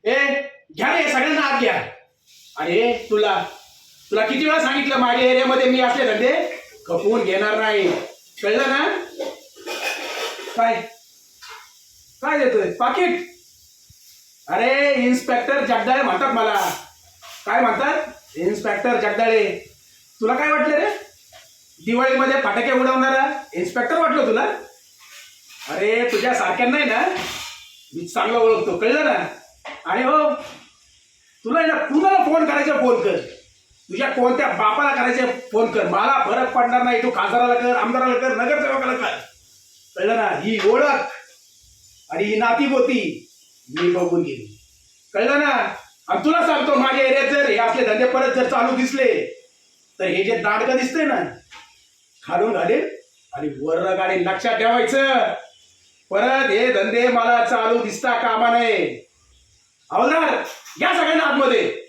ए घ्या रे, सगळ्यांना आत घ्या. अरे तुला तुला किती वेळा सांगितलं माझ्या एरियामध्ये मी असले धंदे खपवून घेणार नाही, कळलं ना? काय काय देतोय पाकिट? अरे इन्स्पेक्टर जगदाळे म्हणतात मला. काय म्हणतात? इन्स्पेक्टर जगदाळे. तुला काय वाटलं रे? दिवाळीमध्ये फटाके उडवणारा इन्स्पेक्टर वाटलं तुला? अरे तुझ्या सारख्यांना ना मी चांगलं ओळखतो, कळलं ना? आणि हो, तुला ना कुणाला फोन करायचा फोन कर, तुझ्या कोणत्या बापाला करायचे फोन कर, मला फरक पडणार नाही. तू खासदाराला कर, आमदाराला कर, नगरसेवकाला कर, कळलं ना? ही ओळख आणि ही नातीगोती मी बघून गेली, कळलं ना? आणि तुला सांगतो, माझ्या एरियात जर हे असले धंदे परत जर चालू दिसले तर हे जे दांडगं दिसतंय ना खालून घालेल आणि वर गाडी. लक्षात ठेवायचं, परत हे धंदे मला चालू दिसता कामा नये. हवलदार, या सगळ्यांना आतमध्ये.